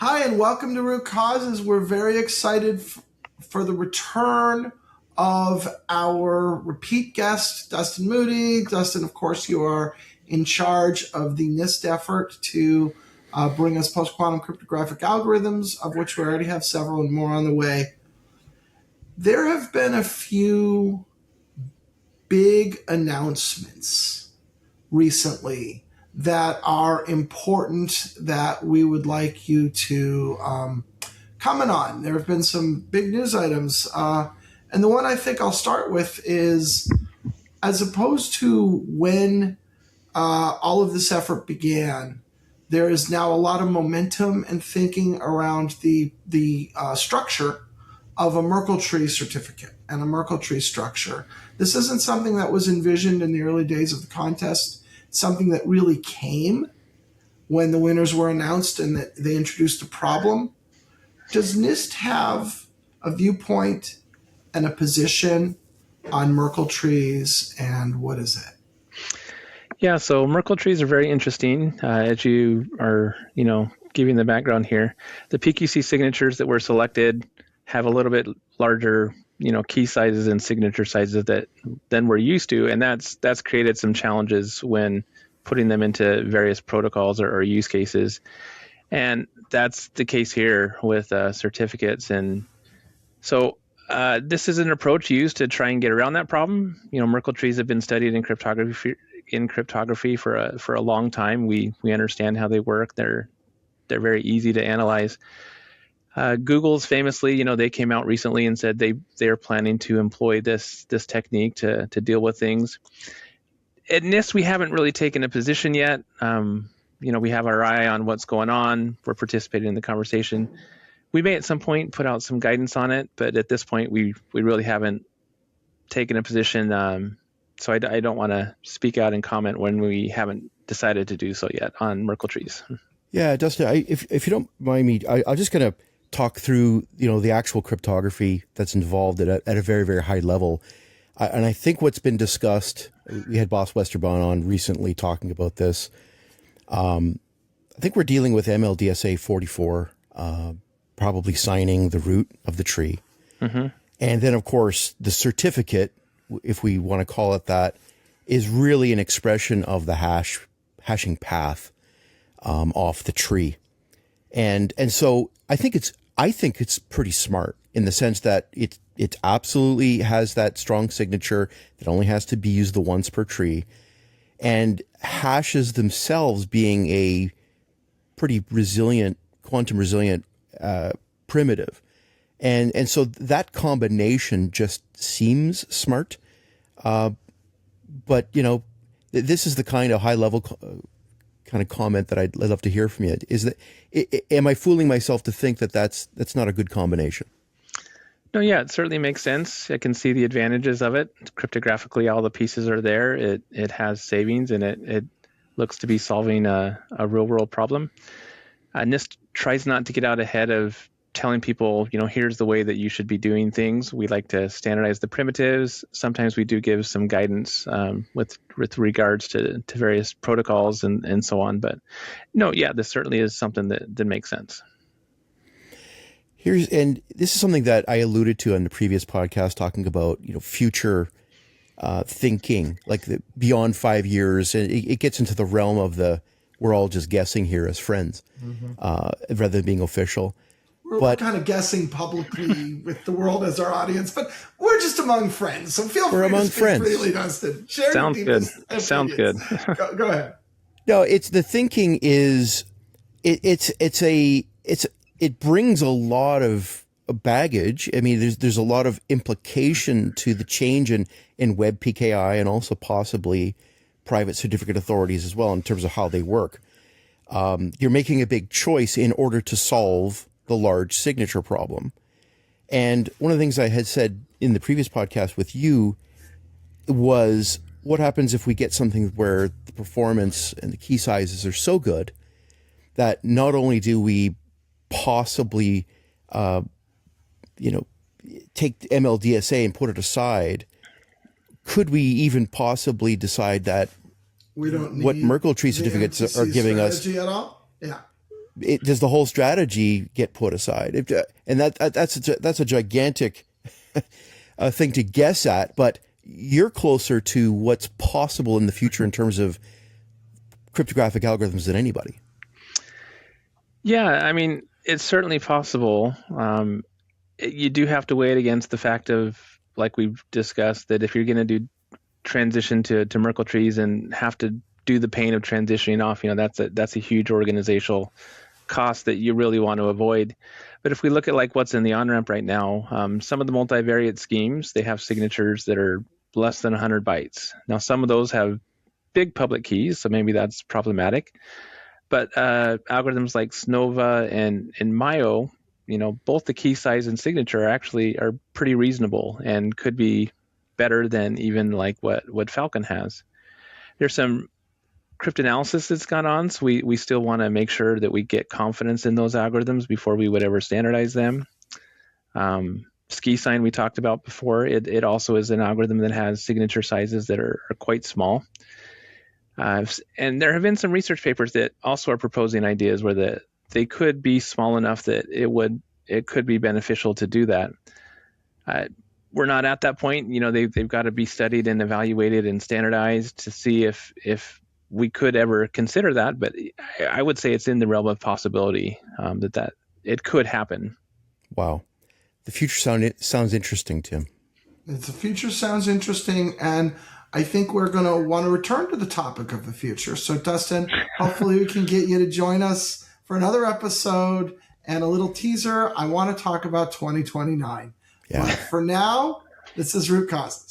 Hi, and welcome to Root Causes. We're very excited for the return of our repeat guest, Dustin Moody. Dustin, of course, you are in charge of the NIST effort to bring us post-quantum cryptographic algorithms, of which we already have several and more on the way. There have been a few big announcements recently that are important that we would like you to comment on. There have been some big news items. And the one I think I'll start with is, as opposed to when all of this effort began, there is now a lot of momentum and thinking around the structure of a Merkle Tree certificate and a Merkle Tree structure. This isn't something that was envisioned in the early days of the contest. Something that really came when the winners were announced and that they introduced a problem. Does NIST have a viewpoint and a position on Merkle trees, and what is it? Yeah, so Merkle trees are very interesting. As you are, giving the background here, the PQC signatures that were selected have a little bit larger, key sizes and signature sizes than we're used to, and that's created some challenges when putting them into various protocols or use cases. And that's the case here with certificates. And so this is an approach used to try and get around that problem. Merkle trees have been studied in cryptography for a long time. We understand how they work. They're very easy to analyze. Google's famously, they came out recently and said they are planning to employ this technique to deal with things. At NIST, we haven't really taken a position yet. We have our eye on what's going on. We're participating in the conversation. We may at some point put out some guidance on it, but at this point, we really haven't taken a position. So I don't want to speak out and comment when we haven't decided to do so yet on Merkle trees. Yeah, Dustin, if you don't mind me, I'll just kind of talk through, the actual cryptography that's involved at a very, very high level. And I think what's been discussed, we had Boss Westerbaum on recently talking about this. I think we're dealing with MLDSA 44, probably signing the root of the tree. Mm-hmm. And then, of course, the certificate, if we want to call it that, is really an expression of the hashing path off the tree. And so I think it's pretty smart in the sense that it absolutely has that strong signature that only has to be used the once per tree, and hashes themselves being a pretty quantum resilient primitive. And so that combination just seems smart. But this is the kind of high level kind of comment that I'd love to hear from you. Is that, am I fooling myself to think that that's not a good combination? No, yeah, it certainly makes sense. I can see the advantages of it. Cryptographically, all the pieces are there. It has savings, and it looks to be solving a real world problem. NIST tries not to get out ahead of telling people, here's the way that you should be doing things. We like to standardize the primitives. Sometimes we do give some guidance with regards to various protocols and so on. But no, yeah, this certainly is something that makes sense. And this is something that I alluded to on the previous podcast, talking about, future thinking, like beyond 5 years. And it gets into the realm of we're all just guessing here as friends, rather than being official. We're kind of guessing publicly with the world as our audience, but we're just among friends. So feel free to speak freely, Dustin. Share Sounds your good. opinions. Sounds good. Go ahead. No, the thinking is it brings a lot of baggage. I mean, there's a lot of implication to the change in web PKI and also possibly private certificate authorities as well in terms of how they work. You're making a big choice in order to solve the large signature problem. And one of the things I had said in the previous podcast with you was, what happens if we get something where the performance and the key sizes are so good that not only do we possibly, take MLDSA and put it aside, could we even possibly decide that we don't need what Merkle Tree certificates are giving us at all? Yeah. does the whole strategy get put aside? And that's a gigantic thing to guess at, but you're closer to what's possible in the future in terms of cryptographic algorithms than anybody. Yeah, I mean, it's certainly possible. You do have to weigh it against the fact of, like we've discussed, that if you're going to do transition to Merkle trees and have to do the pain of transitioning off, that's a huge organizational cost that you really want to avoid. But if we look at like what's in the on-ramp right now, some of the multivariate schemes, they have signatures that are less than 100 bytes. Now, some of those have big public keys, so maybe that's problematic. But algorithms like SNOVA and Mayo, both the key size and signature are pretty reasonable and could be better than even like what Falcon has. There's some cryptanalysis that's gone on, so we still want to make sure that we get confidence in those algorithms before we would ever standardize them. SkiSign we talked about before. It also is an algorithm that has signature sizes that are quite small. And there have been some research papers that also are proposing ideas where they could be small enough that it could be beneficial to do that. We're not at that point. They've got to be studied and evaluated and standardized to see if we could ever consider that. But I would say it's in the realm of possibility that it could happen. Wow, the future sounds interesting, Tim. The future sounds interesting, and I think we're going to want to return to the topic of the future. So, Dustin, hopefully we can get you to join us for another episode. And a little teaser, I want to talk about 2029. Yeah. But for now, this is Root Causes.